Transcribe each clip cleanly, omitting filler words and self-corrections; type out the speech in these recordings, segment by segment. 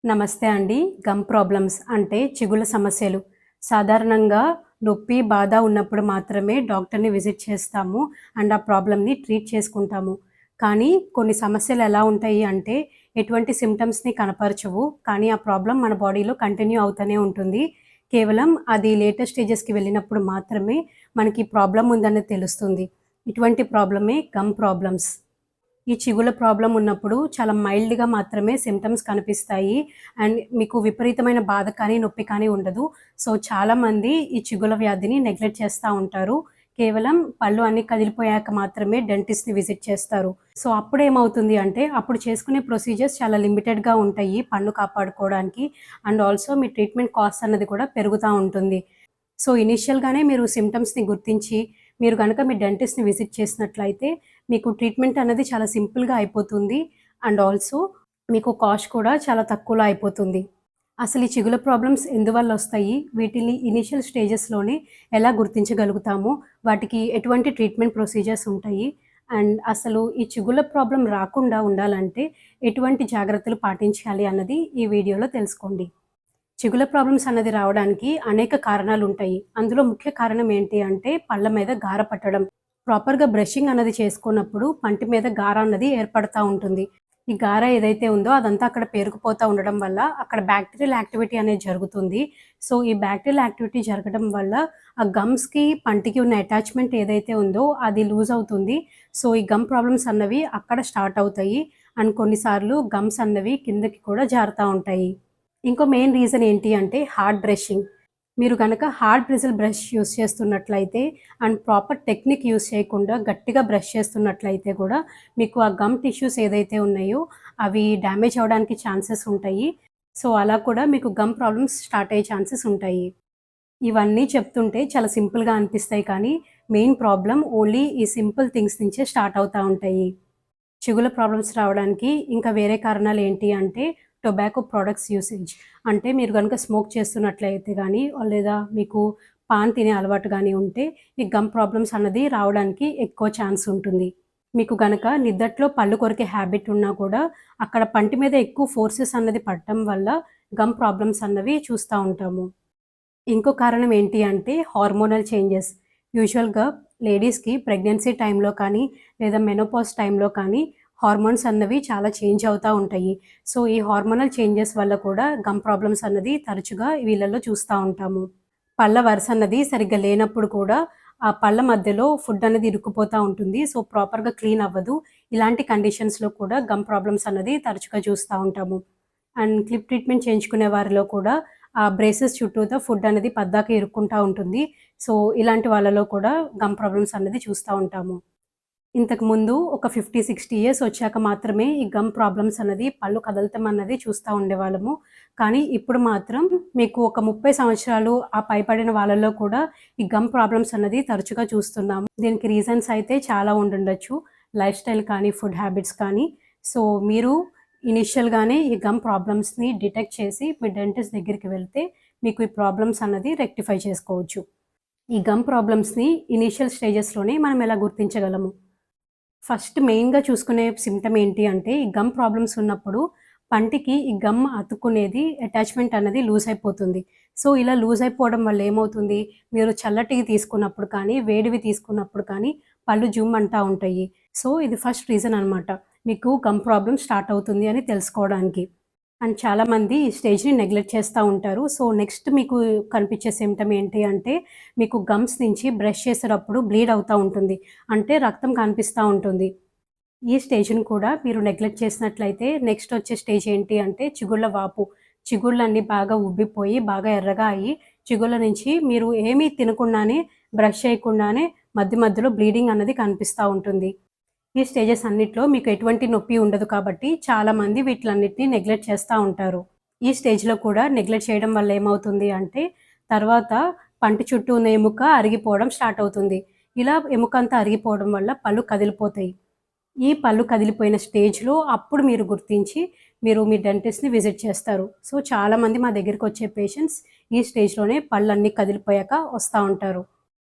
నమస్తే అండి. Gum problems అంటే చిగుళ్ళ సమస్యలు. సాధారణంగా నొప్పి, బాధ ఉన్నప్పుడు మాత్రమే డాక్టర్‌ని విజిట్ చేస్తాము. అండ్ ఆ ప్రాబ్లమ్‌ని ట్రీట్ చేసుకుంటాము. కానీ కొన్ని సమస్యలు ఎలా ఉంటాయి అంటే ఎటువంటి సింప్టమ్స్‌ని కనపరచవు. కానీ ఆ ప్రాబ్లమ్ మన బాడీలో కంటిన్యూ అవుతూనే ఉంటుంది. కేవలం అది లేటర్ స్టేజెస్‌కి వెళ్ళినప్పుడు మాత్రమే మనకి ప్రాబ్లమ్ ఉందనేది తెలుస్తుంది. ఇటువంటి ప్రాబ్లమే గమ్ ప్రాబ్లమ్స్. ఈ చిగుళ్ళ ప్రాబ్లమ్ ఉన్నప్పుడు చాలా మైల్డ్‌గా మాత్రమే సింప్టమ్స్ కనిపిస్తాయి. అండ్ మీకు విపరీతమైన బాధ కానీ, నొప్పి కానీ ఉండదు. సో, చాలామంది ఈ చిగుళ్ళ వ్యాధిని నెగ్లెక్ట్ చేస్తా ఉంటారు. కేవలం పళ్ళు అన్నీ కదిలిపోయాక మాత్రమే డెంటిస్ట్‌ని విజిట్ చేస్తారు. సో, అప్పుడేమవుతుంది అంటే, అప్పుడు చేసుకునే ప్రొసీజర్స్ చాలా లిమిటెడ్‌గా ఉంటాయి పన్ను కాపాడుకోవడానికి. And also me treatment cost అన్నది కూడా పెరుగుతా ఉంటుంది. సో, ఇనీషియల్‌గానే మీరు సింప్టమ్స్‌ని గుర్తించి, మీరు గనక మీ డెంటిస్ట్‌ని విజిట్ చేసినట్లయితే, మీకు ట్రీట్మెంట్ అనేది చాలా సింపుల్‌గా అయిపోతుంది. అండ్ ఆల్సో మీకు కాస్ట్ కూడా చాలా తక్కువలో అయిపోతుంది. అసలు ఈ చిగుళ్ళ ప్రాబ్లమ్స్ ఎందువల్లొస్తాయి? వీటిని ఇనీషియల్ స్టేజెస్‌లోనే ఎలా గుర్తించగలుగుతాము? వాటికి ఎటువంటి ట్రీట్మెంట్ ప్రొసీజర్స్ ఉంటాయి? అండ్ అసలు ఈ చిగుళ్ళ ప్రాబ్లమ్ రాకుండా ఉండాలంటే, ఎటువంటి జాగ్రత్తలు పాటించాలి అన్నది ఈ వీడియోలో తెలుసుకోండి. చిగుళ్ళ ప్రాబ్లమ్స్ అన్నది రావడానికి అనేక కారణాలుంటాయి. అందులో ముఖ్య కారణం ఏంటి అంటే పళ్ళ మీద గార పట్టడం. ప్రాపర్‌గా బ్రషింగ్ అన్నది చేసుకున్నప్పుడు పంటి మీద గార అన్నది ఏర్పడతా ఉంటుంది. ఈ గార ఏదైతే ఉందో అదంతా అక్కడ పేరుకుపోతా ఉండడం వల్ల అక్కడ బ్యాక్టీరియల్ యాక్టివిటీ అనేది జరుగుతుంది. సో, ఈ బ్యాక్టీరియల్ యాక్టివిటీ జరగడం వల్ల ఆ గమ్స్‌కి, పంటికి ఉన్న అటాచ్‌మెంట్ ఏదైతే ఉందో అది లూజ్ అవుతుంది. సో, ఈ గమ్ ప్రాబ్లమ్స్ అన్నవి అక్కడ స్టార్ట్ అవుతాయి. అండ్ కొన్నిసార్లు గమ్స్ అన్నవి కిందకి కూడా జారుతా ఉంటాయి. ఇంకో మెయిన్ రీజన్ ఏంటి అంటే హార్డ్ బ్రషింగ్. మీరు గనక హార్డ్ బ్రిజిల్ బ్రష్ యూజ్ చేస్తున్నట్లయితే అండ్ ప్రాపర్ టెక్నిక్ యూజ్ చేయకుండా గట్టిగా బ్రష్ చేస్తున్నట్లయితే కూడా మీకు ఆ గమ్ టిష్యూస్ ఏదైతే ఉన్నాయో అవి డ్యామేజ్ అవ్వడానికి ఛాన్సెస్ ఉంటాయి. సో, అలా కూడా మీకు గమ్ ప్రాబ్లమ్స్ స్టార్ట్ అయ్యే ఛాన్సెస్ ఉంటాయి. ఇవన్నీ చెప్తుంటే చాలా సింపుల్‌గా అనిపిస్తాయి కానీ మెయిన్ ప్రాబ్లమ్ ఓన్లీ ఈ సింపుల్ థింగ్స్ నుంచే స్టార్ట్ అవుతా ఉంటాయి. చిగుళ్ళ ప్రాబ్లమ్స్ రావడానికి ఇంకా వేరే కారణాలేంటి అంటే, టొబాకో ప్రొడక్ట్స్ యూసేజ్. అంటే మీరు గనుక స్మోక్ చేస్తున్నట్లయితే గానీ, లేదా మీకు పాన్ తినే అలవాటు గానీ ఉంటే, ఈ గమ్ ప్రాబ్లమ్స్ అన్నది రావడానికి ఎక్కువ ఛాన్స్ ఉంటుంది. మీకు గనక నిద్దట్లో పళ్ళు కొరికే హ్యాబిట్ ఉన్నా కూడా, అక్కడ పంటి మీద ఎక్కువ ఫోర్సెస్ అన్నది పడటం వల్ల గమ్ ప్రాబ్లమ్స్ అన్నవి చూస్తా ఉంటాము. ఇంకో కారణం ఏంటి అంటే హార్మోనల్ చేంజెస్. యూజువల్‌గా లేడీస్‌కి ప్రెగ్నెన్సీ టైంలో కానీ, లేదా మెనోపాజ్ టైంలో కానీ హార్మోన్స్ అన్నవి చాలా చేంజ్ అవుతా ఉంటాయి. సో, ఈ హార్మోనల్ చేంజెస్ వల్ల కూడా గమ్ ప్రాబ్లమ్స్ అన్నది తరచుగా వీళ్ళలో చూస్తా ఉంటాము. పళ్ళ వరుస అన్నది సరిగ్గా లేనప్పుడు కూడా ఆ పళ్ళ మధ్యలో ఫుడ్ అనేది ఇరుక్కుపోతా ఉంటుంది. సో, ప్రాపర్‌గా క్లీన్ అవ్వదు. ఇలాంటి కండిషన్స్‌లో కూడా గమ్ ప్రాబ్లమ్స్ అన్నది తరచుగా చూస్తా ఉంటాము. అండ్ క్లిప్ ట్రీట్మెంట్ చేయించుకునే వారిలో కూడా ఆ బ్రేసెస్ చుట్టూతా ఫుడ్ అనేది పద్దాక ఇరుక్కుంటా ఉంటుంది. సో, ఇలాంటి వాళ్ళలో కూడా గమ్ ప్రాబ్లమ్స్ అనేది చూస్తా ఉంటాము. ఇంతకుముందు ఒక 50, 60 ఇయర్స్ వచ్చాక మాత్రమే ఈ గమ్ ప్రాబ్లమ్స్ అన్నది పళ్ళు కదలటం అన్నది చూస్తా ఉండేవాళ్ళము. కానీ ఇప్పుడు మాత్రం మీకు ఒక 30 సంవత్సరాలు ఆ పైబడిన వాళ్ళలో కూడా ఈ గమ్ ప్రాబ్లమ్స్ అన్నది తరచుగా చూస్తున్నాము. దీనికి రీజన్స్ అయితే చాలా ఉండుండొచ్చు. లైఫ్ స్టైల్ కానీ, ఫుడ్ హ్యాబిట్స్ కానీ. సో, మీరు ఇనీషియల్‌గానే ఈ గమ్ ప్రాబ్లమ్స్‌ని డిటెక్ట్ చేసి మీ డెంటిస్ట్ దగ్గరికి వెళ్తే మీకు ఈ ప్రాబ్లమ్స్ అన్నది రెక్టిఫై చేసుకోవచ్చు. ఈ గమ్ ప్రాబ్లమ్స్‌ని ఇనీషియల్ స్టేజెస్‌లోనే మనం ఎలా గుర్తించగలము? ఫస్ట్ మెయిన్‌గా చూసుకునే సింప్టమ్ ఏంటి అంటే, ఈ గమ్ ప్రాబ్లమ్స్ ఉన్నప్పుడు పంటికి ఈ గమ్ అతుక్కునేది అటాచ్‌మెంట్ అన్నది లూజ్ అయిపోతుంది. సో, ఇలా లూజ్ అయిపోవడం వల్ల ఏమవుతుంది, మీరు చల్లటివి తీసుకున్నప్పుడు కానీ, వేడివి తీసుకున్నప్పుడు కానీ పళ్ళు జుమ్మంటా ఉంటాయి. సో, ఇది ఫస్ట్ రీజన్ అనమాట. మీకు గమ్ ప్రాబ్లమ్ స్టార్ట్ అవుతుంది అని తెలుసుకోవడానికి. అండ్ చాలామంది ఈ స్టేజ్‌ని నెగ్లెక్ట్ చేస్తా ఉంటారు. సో, నెక్స్ట్ మీకు కనిపించే సింప్టమ్ ఏంటి అంటే, మీకు గమ్స్ నుంచి బ్రష్ చేసేటప్పుడు బ్లీడ్ అవుతా ఉంటుంది. అంటే రక్తం కనిపిస్తా ఉంటుంది. ఈ స్టేజ్‌ని కూడా మీరు నెగ్లెక్ట్ చేసినట్లయితే నెక్స్ట్ వచ్చే స్టేజ్ ఏంటి అంటే చిగుళ్ళ వాపు. చిగుళ్ళన్నీ బాగా ఉబ్బిపోయి, బాగా ఎర్రగా అయ్యి, చిగుళ్ళ నుంచి మీరు ఏమీ తినకుండానే, బ్రష్ చేయకుండానే మధ్య మధ్యలో బ్లీడింగ్ అన్నది కనిపిస్తా ఉంటుంది. ఈ స్టేజెస్ అన్నిట్లో మీకు ఎటువంటి నొప్పి ఉండదు కాబట్టి చాలామంది వీటిలన్నిటిని నెగ్లెక్ట్ చేస్తా ఉంటారు. ఈ స్టేజ్‌లో కూడా నెగ్లెక్ట్ చేయడం వల్ల ఏమవుతుంది అంటే, తర్వాత పంటి చుట్టూ ఉన్న ఎముక అరిగిపోవడం స్టార్ట్ అవుతుంది. ఇలా ఎముక అంతా అరిగిపోవడం వల్ల పళ్ళు కదిలిపోతాయి. ఈ పళ్ళు కదిలిపోయిన స్టేజ్‌లో అప్పుడు మీరు గుర్తించి మీరు మీ డెంటిస్ట్‌ని విజిట్ చేస్తారు. సో, చాలామంది మా దగ్గరికొచ్చే పేషెంట్స్ ఈ స్టేజ్‌లోనే పళ్ళన్నీ కదిలిపోయాక వస్తా ఉంటారు.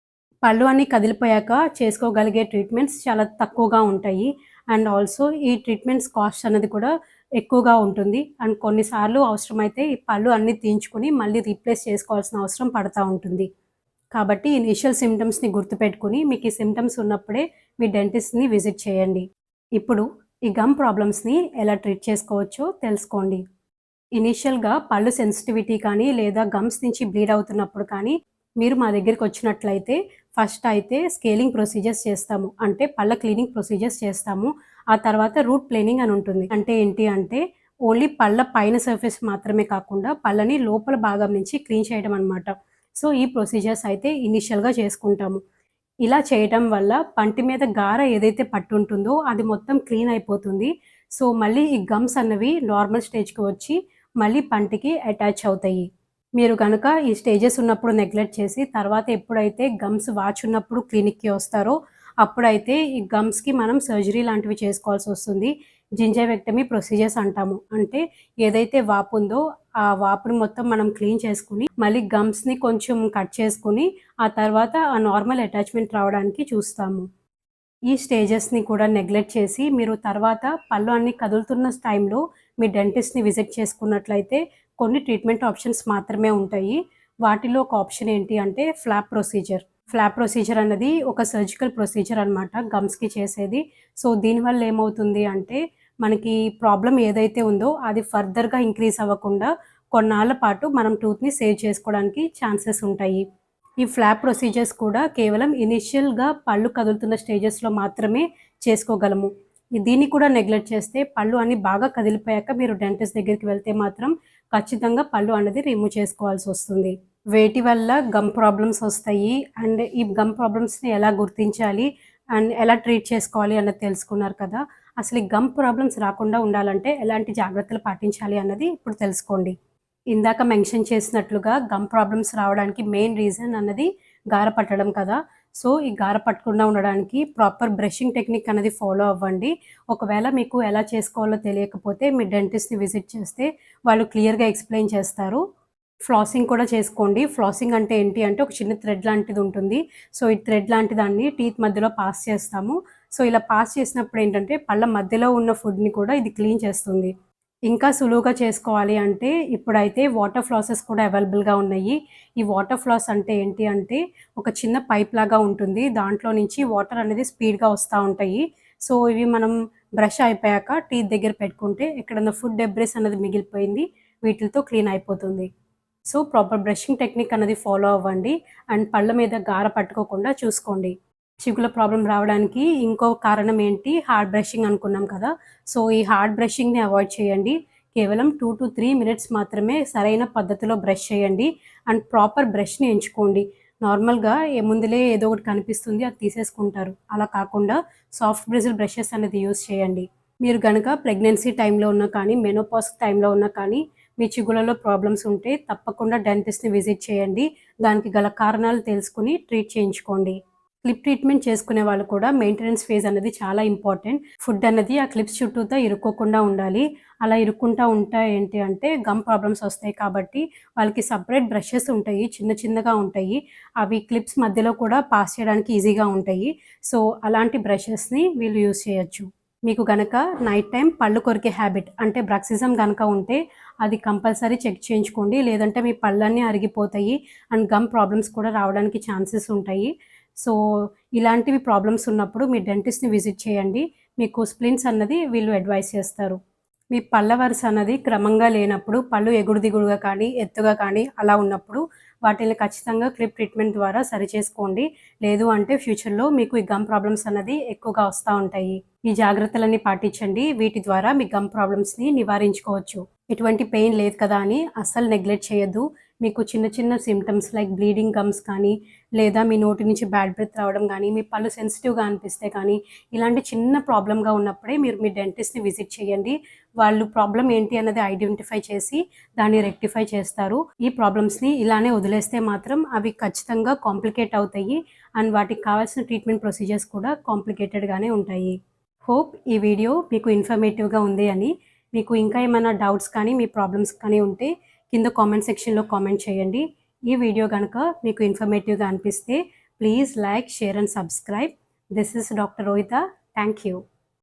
పళ్ళు అన్నీ కదిలిపోయాక చేసుకోగలిగే ట్రీట్మెంట్స్ చాలా తక్కువగా ఉంటాయి. అండ్ ఆల్సో ఈ ట్రీట్మెంట్స్ కాస్ట్ అన్నది కూడా ఎక్కువగా ఉంటుంది. అండ్ కొన్నిసార్లు అవసరమైతే ఈ పళ్ళు అన్నీ తీయించుకొని మళ్ళీ రీప్లేస్ చేసుకోవాల్సిన అవసరం పడతా ఉంటుంది. కాబట్టి ఇనీషియల్ సింప్టమ్స్‌ని గుర్తుపెట్టుకొని మీకు ఈ సింప్టమ్స్ ఉన్నప్పుడే మీ డెంటిస్ట్‌ని విజిట్ చేయండి. ఇప్పుడు ఈ గమ్ ప్రాబ్లమ్స్‌ని ఎలా ట్రీట్ చేసుకోవచ్చో తెలుసుకోండి. ఇనీషియల్‌గా పళ్ళు సెన్సిటివిటీ కానీ లేదా గమ్స్ నుంచి బ్లీడ్ అవుతున్నప్పుడు కానీ మీరు మా దగ్గరికొచ్చినట్లయితే ఫస్ట్ అయితే స్కేలింగ్ ప్రొసీజర్స్ చేస్తాము. అంటే పళ్ళ క్లీనింగ్ ప్రొసీజర్స్ చేస్తాము. ఆ తర్వాత రూట్ ప్లేనింగ్ అని ఉంటుంది. అంటే ఏంటి అంటే ఓన్లీ పళ్ళ పైన సర్ఫేస్ మాత్రమే కాకుండా పళ్ళని లోపల భాగం నుంచి క్లీన్ చేయడం అనమాట. సో, ఈ ప్రొసీజర్స్ అయితే ఇనీషియల్‌గా చేసుకుంటాము. ఇలా చేయటం వల్ల పంటి మీద గార ఏదైతే పట్టుంటుందో అది మొత్తం క్లీన్ అయిపోతుంది. సో, మళ్ళీ ఈ గమ్స్ అన్నవి నార్మల్ స్టేజ్‌కి వచ్చి మళ్ళీ పంటికి అటాచ్ అవుతాయి. మీరు గనక ఈ స్టేజెస్ ఉన్నప్పుడు నెగ్లెక్ట్ చేసి తర్వాత ఎప్పుడైతే గమ్స్ వాచున్నప్పుడు క్లినిక్‌కి వస్తారో అప్పుడైతే ఈ గమ్స్‌కి మనం సర్జరీ లాంటివి చేసుకోవాల్సొస్తుంది. జింజైవెక్టమీ ప్రొసీజర్స్ అంటాము. అంటే ఏదైతే వాపుందో ఆ వాపుని మొత్తం మనం క్లీన్ చేసుకొని మళ్ళీ గమ్స్‌ని కొంచెం కట్ చేసుకొని ఆ తర్వాత ఆ నార్మల్ అటాచ్‌మెంట్ రావడానికి చూస్తాము. ఈ స్టేజెస్‌ని కూడా నెగ్లెక్ట్ చేసి మీరు తర్వాత పళ్ళు అన్నీ కదులుతున్న టైంలో మీ డెంటిస్ట్‌ని విజిట్ చేసుకున్నట్లయితే కొన్ని ట్రీట్మెంట్ ఆప్షన్స్ మాత్రమే ఉంటాయి. వాటిలో ఒక ఆప్షన్ ఏంటి అంటే ఫ్లాప్ ప్రొసీజర్. ఫ్లాప్ ప్రొసీజర్ అన్నది ఒక సర్జికల్ ప్రొసీజర్ అనమాట గమ్స్‌కి చేసేది. సో, దీనివల్ల ఏమవుతుంది అంటే మనకి ప్రాబ్లమ్ ఏదైతే ఉందో అది ఫర్దర్‌గా ఇంక్రీజ్ అవ్వకుండా కొన్నాళ్ళ పాటు మనం టూత్‌ని సేవ్ చేసుకోవడానికి ఛాన్సెస్ ఉంటాయి. ఈ ఫ్లాప్ ప్రొసీజర్స్ కూడా కేవలం ఇనీషియల్‌గా పళ్ళు కదులుతున్న స్టేజెస్‌లో మాత్రమే చేసుకోగలము. దీన్ని కూడా నెగ్లెక్ట్ చేస్తే పళ్ళు అన్నీ బాగా కదిలిపోయాక మీరు డెంటిస్ట్ దగ్గరికి వెళ్తే మాత్రం ఖచ్చితంగా పళ్ళు అనేది రిమూవ్ చేసుకోవాల్సొస్తుంది. వేటి వల్ల గమ్ ప్రాబ్లమ్స్ వస్తాయి అండ్ ఈ గమ్ ప్రాబ్లమ్స్‌ని ఎలా గుర్తించాలి అండ్ ఎలా ట్రీట్ చేసుకోవాలి అన్నది తెలుసుకున్నారు కదా! అసలు ఈ గమ్ ప్రాబ్లమ్స్ రాకుండా ఉండాలంటే ఎలాంటి జాగ్రత్తలు పాటించాలి అన్నది ఇప్పుడు తెలుసుకోండి. ఇందాక మెన్షన్ చేసినట్లుగా గమ్ ప్రాబ్లమ్స్ రావడానికి మెయిన్ రీజన్ అన్నది గార పట్టడం కదా! సో, ఈ గార పట్టకుండా ఉండడానికి ప్రాపర్ బ్రషింగ్ టెక్నిక్ అనేది ఫాలో అవ్వండి. ఒకవేళ మీకు ఎలా చేసుకోవాలో తెలియకపోతే మీ డెంటిస్ట్‌ని విజిట్ చేస్తే వాళ్ళు క్లియర్‌గా ఎక్స్‌ప్లెయిన్ చేస్తారు. ఫ్లాసింగ్ కూడా చేసుకోండి. ఫ్లాసింగ్ అంటే ఏంటి అంటే ఒక చిన్న థ్రెడ్ లాంటిది ఉంటుంది. సో, ఈ థ్రెడ్ లాంటి దాన్ని టీత్ మధ్యలో పాస్ చేస్తాము. సో, ఇలా పాస్ చేసినప్పుడు ఏంటంటే పళ్ళ మధ్యలో ఉన్న ఫుడ్‌ని కూడా ఇది క్లీన్ చేస్తుంది. ఇంకా సులువుగా చేసుకోవాలి అంటే ఇప్పుడైతే వాటర్ ఫ్లాసెస్ కూడా అవైలబుల్‌గా ఉన్నాయి. ఈ వాటర్ ఫ్లాస్ అంటే ఏంటి అంటే ఒక చిన్న పైప్ లాగా ఉంటుంది. దాంట్లో నుంచి వాటర్ అనేది స్పీడ్‌గా వస్తా ఉంటాయి. సో, ఇవి మనం బ్రష్ అయిపోయాక టీత్ దగ్గర పెట్టుకుంటే ఎక్కడన్నా ఫుడ్ డెబ్రిస్ అన్నది మిగిలిపోయింది. వీటిలతో క్లీన్ అయిపోతుంది. సో, ప్రాపర్ బ్రషింగ్ టెక్నిక్ అనేది ఫాలో అవ్వండి. అండ్ పళ్ళ మీద గార పట్టుకోకుండా చూసుకోండి. చిగుళ్ళ ప్రాబ్లమ్ రావడానికి ఇంకో కారణం ఏంటి? హార్డ్ బ్రషింగ్ అనుకున్నాం కదా! సో, ఈ హార్డ్ బ్రషింగ్‌ని అవాయిడ్ చేయండి. కేవలం 2-3 మినిట్స్ మాత్రమే సరైన పద్ధతిలో బ్రష్ చేయండి. అండ్ ప్రాపర్ బ్రష్‌ని ఎంచుకోండి. నార్మల్‌గా ముందులే ఏదో ఒకటి కనిపిస్తుంది అది తీసేసుకుంటారు. అలా కాకుండా సాఫ్ట్ బ్రిజిల్ బ్రషెస్ అనేది యూజ్ చేయండి. మీరు గనక ప్రెగ్నెన్సీ టైంలో ఉన్నా కానీ, మెనోపాజ్ టైంలో ఉన్నా కానీ మీ చిగుళ్ళలో ప్రాబ్లమ్స్ ఉంటే తప్పకుండా డెంటిస్ట్‌ని విజిట్ చేయండి. దానికి గల కారణాలు తెలుసుకొని ట్రీట్ చేయించుకోండి. క్లిప్ ట్రీట్మెంట్ చేసుకునే వాళ్ళు కూడా మెయింటెనెన్స్ ఫేజ్ అనేది చాలా ఇంపార్టెంట్. ఫుడ్ అన్నది ఆ క్లిప్స్ చుట్టూతా ఇరుక్కోకుండా ఉండాలి. అలా ఇరుక్కుంటా ఉంటే ఏంటి అంటే గమ్ ప్రాబ్లమ్స్ వస్తాయి కాబట్టి వాళ్ళకి సెపరేట్ బ్రషెస్ ఉంటాయి. చిన్న చిన్నగా ఉంటాయి. అవి క్లిప్స్ మధ్యలో కూడా పాస్ చేయడానికి ఈజీగా ఉంటాయి. సో, అలాంటి బ్రషెస్‌ని వీళ్ళు యూజ్ చేయొచ్చు. మీకు గనక నైట్ టైమ్ పళ్ళు కొరికే హ్యాబిట్ అంటే బ్రక్సిజం గనక ఉంటే అది కంపల్సరీ చెక్ చేయించుకోండి. లేదంటే మీ పళ్ళన్నీ అరిగిపోతాయి అండ్ గమ్ ప్రాబ్లమ్స్ కూడా రావడానికి ఛాన్సెస్ ఉంటాయి. సో, ఇలాంటివి ప్రాబ్లమ్స్ ఉన్నప్పుడు మీ డెంటిస్ట్‌ని విజిట్ చేయండి. మీకు స్ప్లిన్స్ అన్నది వీళ్ళు అడ్వైస్ చేస్తారు. మీ పళ్ళ వరుస అన్నది క్రమంగా లేనప్పుడు, పళ్ళు ఎగుడు దిగుడుగా కానీ, ఎత్తుగా కానీ అలా ఉన్నప్పుడు వాటిని ఖచ్చితంగా క్లిప్ ట్రీట్మెంట్ ద్వారా సరిచేసుకోండి. లేదు అంటే ఫ్యూచర్‌లో మీకు ఈ గమ్ ప్రాబ్లమ్స్ అన్నది ఎక్కువగా వస్తా ఉంటాయి. ఈ జాగ్రత్తలన్నీ పాటించండి. వీటి ద్వారా మీ గమ్ ప్రాబ్లమ్స్‌ని నివారించుకోవచ్చు. ఎటువంటి పెయిన్ లేదు కదా అని అస్సలు నెగ్లెక్ట్ చేయొద్దు. మీకు చిన్న చిన్న సింప్టమ్స్ లైక్ బ్లీడింగ్ గమ్స్ కానీ, లేదా మీ నోటి నుంచి బ్యాడ్ బ్రెత్ రావడం గానీ, మీ పళ్ళు సెన్సిటివ్‌గా అనిపిస్తే కానీ, ఇలాంటి చిన్న ప్రాబ్లమ్‌గా ఉన్నప్పుడే మీరు మీ డెంటిస్ట్‌ని విజిట్ చేయండి. వాళ్ళు ప్రాబ్లమ్ ఏంటి అన్నది ఐడెంటిఫై చేసి దాన్ని రెక్టిఫై చేస్తారు. ఈ ప్రాబ్లమ్స్‌ని ఇలానే వదిలేస్తే మాత్రం అవి ఖచ్చితంగా కాంప్లికేట్ అవుతాయి. అండ్ వాటికి కావాల్సిన ట్రీట్మెంట్ ప్రొసీజర్స్ కూడా కాంప్లికేటెడ్‌గానే ఉంటాయి. హోప్ ఈ వీడియో మీకు ఇన్ఫర్మేటివ్‌గా ఉంది అని. మీకు ఇంకా ఏమైనా డౌట్స్ కానీ, మీ ప్రాబ్లమ్స్ కానీ ఉంటే కింద కామెంట్ సెక్షన్‌లో కామెంట్ చేయండి. ఈ వీడియో గనక మీకు ఇన్ఫర్మేటివ్‌గా అనిపిస్తే please like, share and subscribe. This is doctor Rohita. Thank you.